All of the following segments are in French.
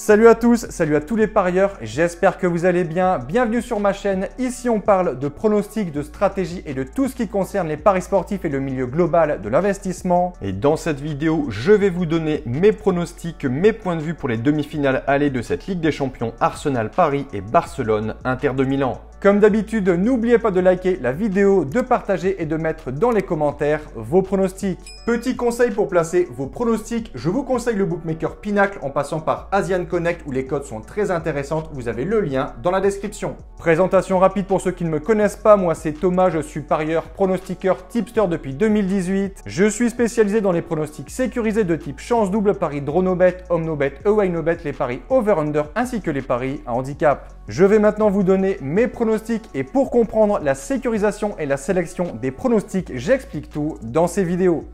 Salut à tous, salut à tous les parieurs, j'espère que vous allez bien. Bienvenue sur ma chaîne. Ici on parle de pronostics, de stratégie et de tout ce qui concerne les paris sportifs et le milieu global de l'investissement. Et dans cette vidéo, je vais vous donner mes pronostics, mes points de vue pour les demi-finales allées de cette Ligue des Champions Arsenal Paris et Barcelone Inter de Milan. Comme d'habitude, n'oubliez pas de liker la vidéo, de partager et de mettre dans les commentaires vos pronostics. Petit conseil pour placer vos pronostics, je vous conseille le bookmaker Pinacle en passant par Asian Connect où les codes sont très intéressantes. Vous avez le lien dans la description. Présentation rapide pour ceux qui ne me connaissent pas, moi c'est Thomas, je suis parieur, pronostiqueur, tipster depuis 2018. Je suis spécialisé dans les pronostics sécurisés de type chance double, paris DroNoBet, HomeNoBet, AwayNoBet, les paris over-under ainsi que les paris à handicap. Je vais maintenant vous donner mes pronostics et pour comprendre la sécurisation et la sélection des pronostics, j'explique tout dans ces vidéos.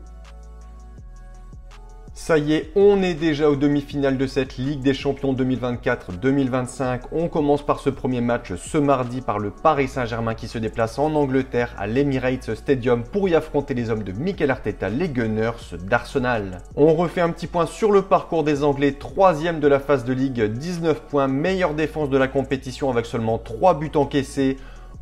Ça y est, on est déjà aux demi-finales de cette Ligue des Champions 2024-2025. On commence par ce premier match ce mardi par le Paris Saint-Germain qui se déplace en Angleterre à l'Emirates Stadium pour y affronter les hommes de Mikel Arteta, les Gunners d'Arsenal. On refait un petit point sur le parcours des Anglais, 3e de la phase de Ligue, 19 points, meilleure défense de la compétition avec seulement 3 buts encaissés.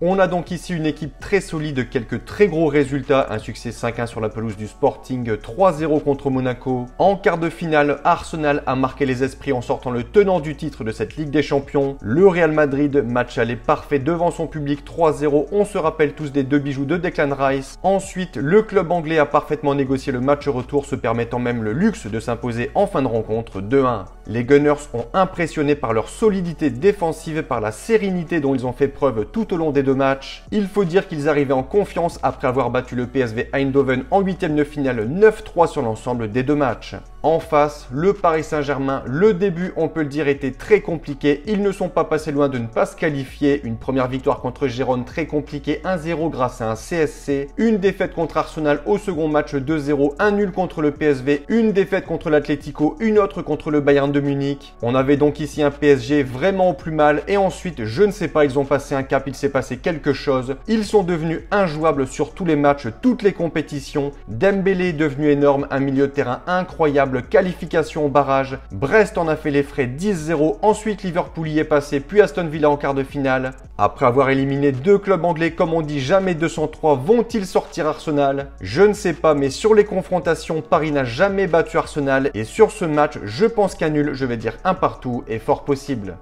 On a donc ici une équipe très solide, quelques très gros résultats, un succès 5-1 sur la pelouse du Sporting, 3-0 contre Monaco. En quart de finale, Arsenal a marqué les esprits en sortant le tenant du titre de cette Ligue des Champions. Le Real Madrid, match aller parfait devant son public, 3-0, on se rappelle tous des deux bijoux de Declan Rice. Ensuite, le club anglais a parfaitement négocié le match retour, se permettant même le luxe de s'imposer en fin de rencontre 2-1. Les Gunners ont impressionné par leur solidité défensive et par la sérénité dont ils ont fait preuve tout au long des deux matchs. Il faut dire qu'ils arrivaient en confiance après avoir battu le PSV Eindhoven en 8e de finale 9-3 sur l'ensemble des deux matchs. En face, le Paris Saint-Germain, le début, on peut le dire, était très compliqué. Ils ne sont pas passés loin de ne pas se qualifier. Une première victoire contre Gérone très compliquée, 1-0 grâce à un CSC. Une défaite contre Arsenal au second match 2-0, un nul contre le PSV, une défaite contre l'Atlético, une autre contre le Bayern de Munich. On avait donc ici un PSG vraiment au plus mal et ensuite, je ne sais pas, ils ont passé un cap, il s'est passé quelque chose. Ils sont devenus injouables sur tous les matchs, toutes les compétitions. Dembélé est devenu énorme, un milieu de terrain incroyable. Qualification au barrage, Brest en a fait les frais 10-0, ensuite Liverpool y est passé, puis Aston Villa en quart de finale. Après avoir éliminé deux clubs anglais, comme on dit jamais 203, vont-ils sortir Arsenal? Je ne sais pas, mais sur les confrontations, Paris n'a jamais battu Arsenal et sur ce match, je pense qu'un nul, je vais dire un partout, est fort possible.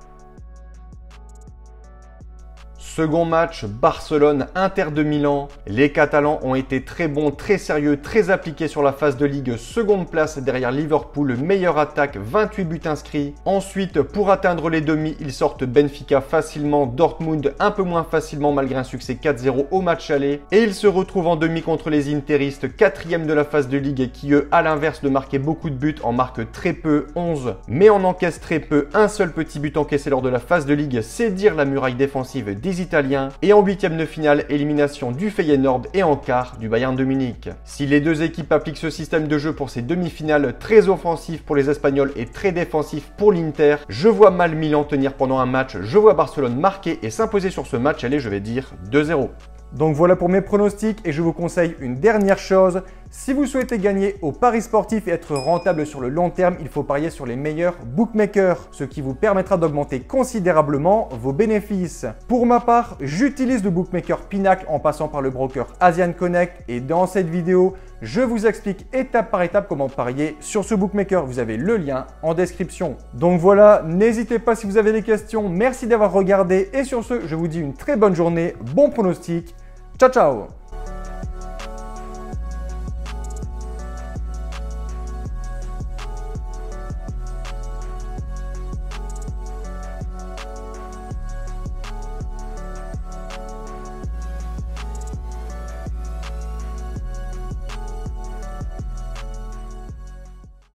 Second match, Barcelone-Inter de Milan. Les Catalans ont été très bons, très sérieux, très appliqués sur la phase de Ligue. Seconde place derrière Liverpool, meilleure attaque, 28 buts inscrits. Ensuite, pour atteindre les demi, ils sortent Benfica facilement, Dortmund un peu moins facilement malgré un succès 4-0 au match aller. Et ils se retrouvent en demi contre les Interistes, 4e de la phase de Ligue qui eux, à l'inverse de marquer beaucoup de buts, en marquent très peu, 11. Mais en encaissent très peu, un seul petit but encaissé lors de la phase de Ligue, c'est dire la muraille défensive des Italiens. Et en 8e de finale, élimination du Feyenoord et en quart du Bayern de Munich. Si les deux équipes appliquent ce système de jeu pour ces demi-finales, très offensif pour les Espagnols et très défensif pour l'Inter, je vois mal Milan tenir pendant un match, je vois Barcelone marquer et s'imposer sur ce match, allez, je vais dire 2-0. Donc voilà pour mes pronostics et je vous conseille une dernière chose. Si vous souhaitez gagner au paris sportif et être rentable sur le long terme, il faut parier sur les meilleurs bookmakers, ce qui vous permettra d'augmenter considérablement vos bénéfices. Pour ma part, j'utilise le bookmaker Pinacle en passant par le broker Asian Connect et dans cette vidéo, je vous explique étape par étape comment parier sur ce bookmaker. Vous avez le lien en description. Donc voilà, n'hésitez pas si vous avez des questions. Merci d'avoir regardé et sur ce, je vous dis une très bonne journée, bon pronostic. Ciao, ciao!